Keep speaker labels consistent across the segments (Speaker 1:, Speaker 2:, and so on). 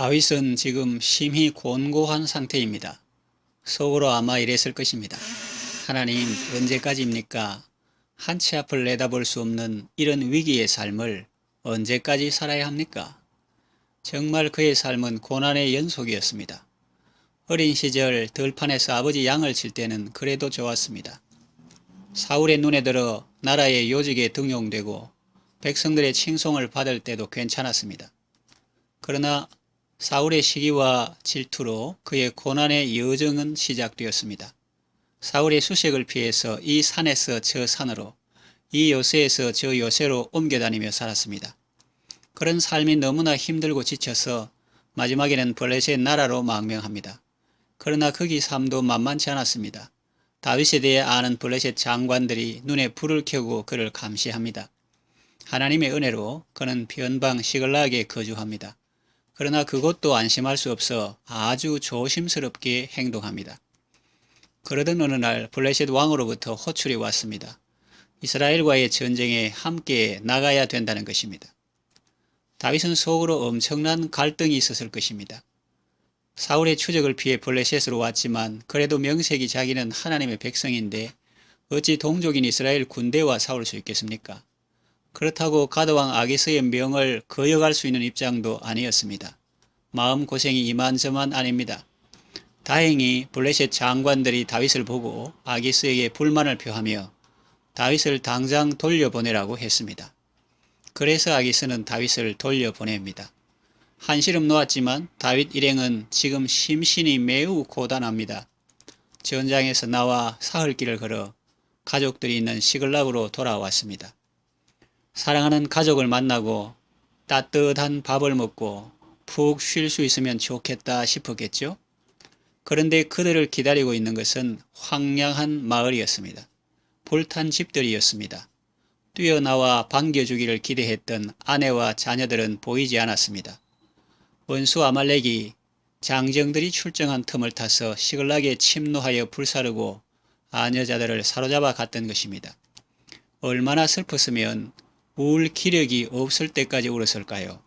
Speaker 1: 다윗은 지금 심히 곤고한 상태입니다. 속으로 아마 이랬을 것입니다. 하나님, 언제까지입니까? 한 치 앞을 내다볼 수 없는 이런 위기의 삶을 언제까지 살아야 합니까? 정말 그의 삶은 고난의 연속이었습니다. 어린 시절 들판에서 아버지 양을 칠 때는 그래도 좋았습니다. 사울의 눈에 들어 나라의 요직에 등용되고 백성들의 칭송을 받을 때도 괜찮았습니다. 그러나 사울의 시기와 질투로 그의 고난의 여정은 시작되었습니다. 사울의 수색을 피해서 이 산에서 저 산으로, 이 요새에서 저 요새로 옮겨다니며 살았습니다. 그런 삶이 너무나 힘들고 지쳐서 마지막에는 블레셋 나라로 망명합니다. 그러나 거기 삶도 만만치 않았습니다. 다윗에 대해 아는 블레셋 장관들이 눈에 불을 켜고 그를 감시합니다. 하나님의 은혜로 그는 변방 시글락에 거주합니다. 그러나 그것도 안심할 수 없어 아주 조심스럽게 행동합니다. 그러던 어느 날 블레셋 왕으로부터 호출이 왔습니다. 이스라엘과의 전쟁에 함께 나가야 된다는 것입니다. 다윗은 속으로 엄청난 갈등이 있었을 것입니다. 사울의 추적을 피해 블레셋으로 왔지만 그래도 명색이 자기는 하나님의 백성인데 어찌 동족인 이스라엘 군대와 싸울 수 있겠습니까? 그렇다고 가드왕 아기스의 명을 거역할 수 있는 입장도 아니었습니다. 마음고생이 이만저만 아닙니다. 다행히 블레셋 장관들이 다윗을 보고 아기스에게 불만을 표하며 다윗을 당장 돌려보내라고 했습니다. 그래서 아기스는 다윗을 돌려보냅니다. 한시름 놓았지만 다윗 일행은 지금 심신이 매우 고단합니다. 전장에서 나와 사흘길을 걸어 가족들이 있는 시글락으로 돌아왔습니다. 사랑하는 가족을 만나고 따뜻한 밥을 먹고 푹 쉴 수 있으면 좋겠다 싶었겠죠? 그런데 그들을 기다리고 있는 것은 황량한 마을이었습니다. 불탄 집들이었습니다. 뛰어나와 반겨주기를 기대했던 아내와 자녀들은 보이지 않았습니다. 원수 아말렉이 장정들이 출정한 틈을 타서 시글락에 침노하여 불사르고 아녀자들을 사로잡아 갔던 것입니다. 얼마나 슬펐으면 울 기력이 없을 때까지 울었을까요?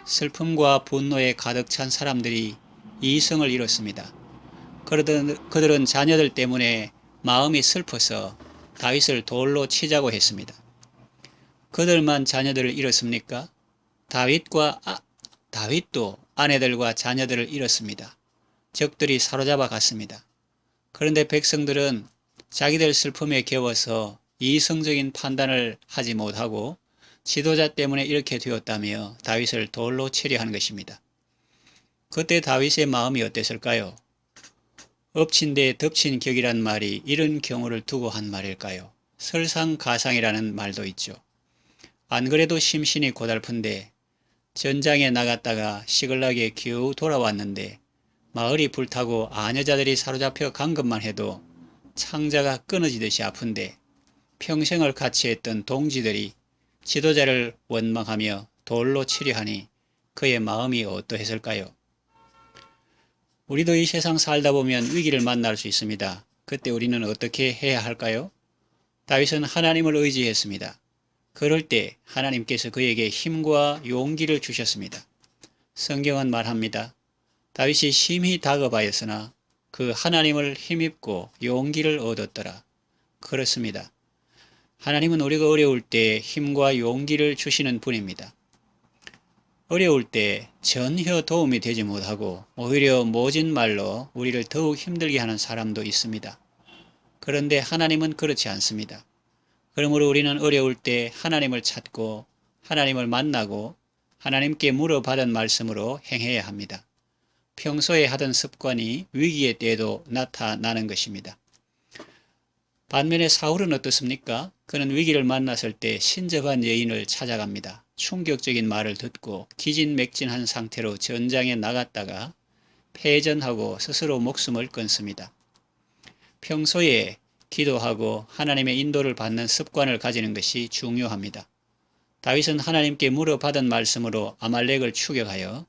Speaker 1: 슬픔과 분노에 가득 찬 사람들이 이성을 잃었습니다. 그들은 자녀들 때문에 마음이 슬퍼서 다윗을 돌로 치자고 했습니다. 그들만 자녀들을 잃었습니까? 다윗도 아내들과 자녀들을 잃었습니다. 적들이 사로잡아 갔습니다. 그런데 백성들은 자기들 슬픔에 겨워서 이성적인 판단을 하지 못하고 지도자 때문에 이렇게 되었다며 다윗을 돌로 치려 하는 것입니다. 그때 다윗의 마음이 어땠을까요? 엎친 데 덮친 격이란 말이 이런 경우를 두고 한 말일까요? 설상가상이라는 말도 있죠. 안 그래도 심신이 고달픈데 전장에 나갔다가 시글락에 겨우 돌아왔는데 마을이 불타고 아녀자들이 사로잡혀 간 것만 해도 창자가 끊어지듯이 아픈데 평생을 같이 했던 동지들이 지도자를 원망하며 돌로 치려 하니 그의 마음이 어떠했을까요? 우리도 이 세상 살다 보면 위기를 만날 수 있습니다. 그때 우리는 어떻게 해야 할까요? 다윗은 하나님을 의지했습니다. 그럴 때 하나님께서 그에게 힘과 용기를 주셨습니다. 성경은 말합니다. 다윗이 심히 다급하였으나 그 하나님을 힘입고 용기를 얻었더라. 그렇습니다. 하나님은 우리가 어려울 때 힘과 용기를 주시는 분입니다. 어려울 때 전혀 도움이 되지 못하고 오히려 모진 말로 우리를 더욱 힘들게 하는 사람도 있습니다. 그런데 하나님은 그렇지 않습니다. 그러므로 우리는 어려울 때 하나님을 찾고 하나님을 만나고 하나님께 물어받은 말씀으로 행해야 합니다. 평소에 하던 습관이 위기의 때에도 나타나는 것입니다. 반면에 사울은 어떻습니까? 그는 위기를 만났을 때 신접한 여인을 찾아갑니다. 충격적인 말을 듣고 기진맥진한 상태로 전장에 나갔다가 패전하고 스스로 목숨을 끊습니다. 평소에 기도하고 하나님의 인도를 받는 습관을 가지는 것이 중요합니다. 다윗은 하나님께 물어받은 말씀으로 아말렉을 추격하여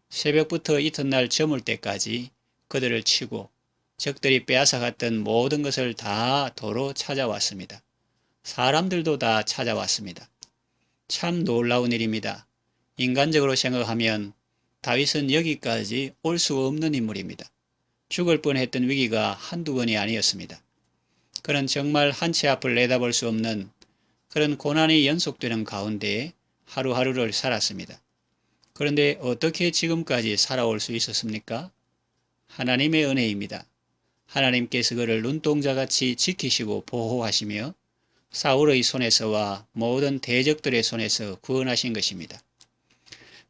Speaker 1: 새벽부터 이튿날 저물 때까지 그들을 치고 적들이 빼앗아갔던 모든 것을 다 도로 찾아왔습니다. 사람들도 다 찾아왔습니다. 참 놀라운 일입니다. 인간적으로 생각하면 다윗은 여기까지 올 수 없는 인물입니다. 죽을 뻔했던 위기가 한두 번이 아니었습니다. 그는 정말 한 치 앞을 내다볼 수 없는 그런 고난이 연속되는 가운데 하루하루를 살았습니다. 그런데 어떻게 지금까지 살아올 수 있었습니까? 하나님의 은혜입니다. 하나님께서 그를 눈동자같이 지키시고 보호하시며 사울의 손에서와 모든 대적들의 손에서 구원하신 것입니다.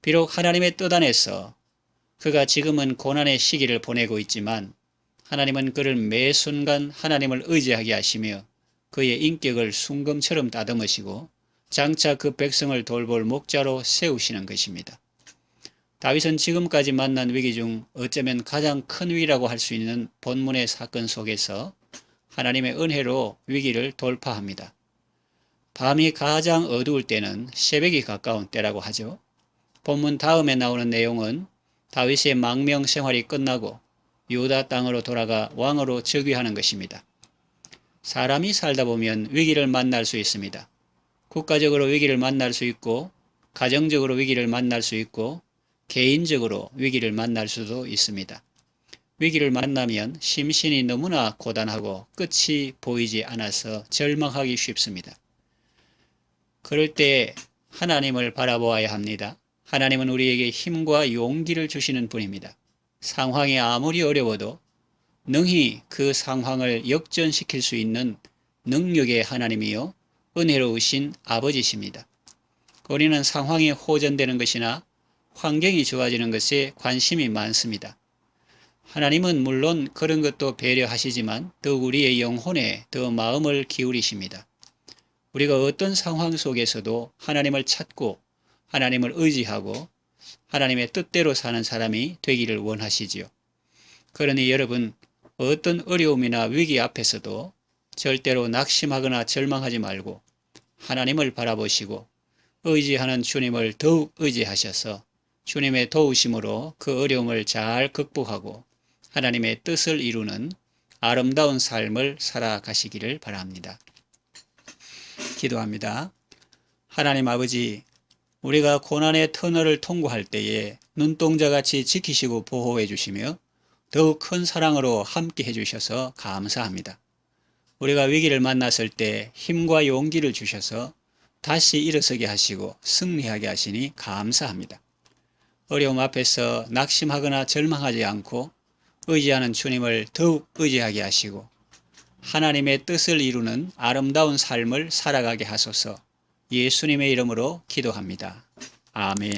Speaker 1: 비록 하나님의 뜻 안에서 그가 지금은 고난의 시기를 보내고 있지만 하나님은 그를 매 순간 하나님을 의지하게 하시며 그의 인격을 순금처럼 다듬으시고 장차 그 백성을 돌볼 목자로 세우시는 것입니다. 다윗은 지금까지 만난 위기 중 어쩌면 가장 큰 위기라고 할 수 있는 본문의 사건 속에서 하나님의 은혜로 위기를 돌파합니다. 밤이 가장 어두울 때는 새벽이 가까운 때라고 하죠. 본문 다음에 나오는 내용은 다윗의 망명 생활이 끝나고 유다 땅으로 돌아가 왕으로 즉위하는 것입니다. 사람이 살다 보면 위기를 만날 수 있습니다. 국가적으로 위기를 만날 수 있고 가정적으로 위기를 만날 수 있고 개인적으로 위기를 만날 수도 있습니다. 위기를 만나면 심신이 너무나 고단하고 끝이 보이지 않아서 절망하기 쉽습니다. 그럴 때 하나님을 바라보아야 합니다. 하나님은 우리에게 힘과 용기를 주시는 분입니다. 상황이 아무리 어려워도 능히 그 상황을 역전시킬 수 있는 능력의 하나님이요 은혜로우신 아버지십니다. 우리는 상황이 호전되는 것이나 환경이 좋아지는 것에 관심이 많습니다. 하나님은 물론 그런 것도 배려하시지만 더욱 우리의 영혼에 더 마음을 기울이십니다. 우리가 어떤 상황 속에서도 하나님을 찾고 하나님을 의지하고 하나님의 뜻대로 사는 사람이 되기를 원하시지요. 그러니 여러분, 어떤 어려움이나 위기 앞에서도 절대로 낙심하거나 절망하지 말고 하나님을 바라보시고 의지하는 주님을 더욱 의지하셔서 주님의 도우심으로 그 어려움을 잘 극복하고 하나님의 뜻을 이루는 아름다운 삶을 살아가시기를 바랍니다. 기도합니다. 하나님 아버지, 우리가 고난의 터널을 통과할 때에 눈동자같이 지키시고 보호해 주시며 더욱 큰 사랑으로 함께 해주셔서 감사합니다. 우리가 위기를 만났을 때 힘과 용기를 주셔서 다시 일어서게 하시고 승리하게 하시니 감사합니다. 어려움 앞에서 낙심하거나 절망하지 않고 의지하는 주님을 더욱 의지하게 하시고 하나님의 뜻을 이루는 아름다운 삶을 살아가게 하소서. 예수님의 이름으로 기도합니다. 아멘.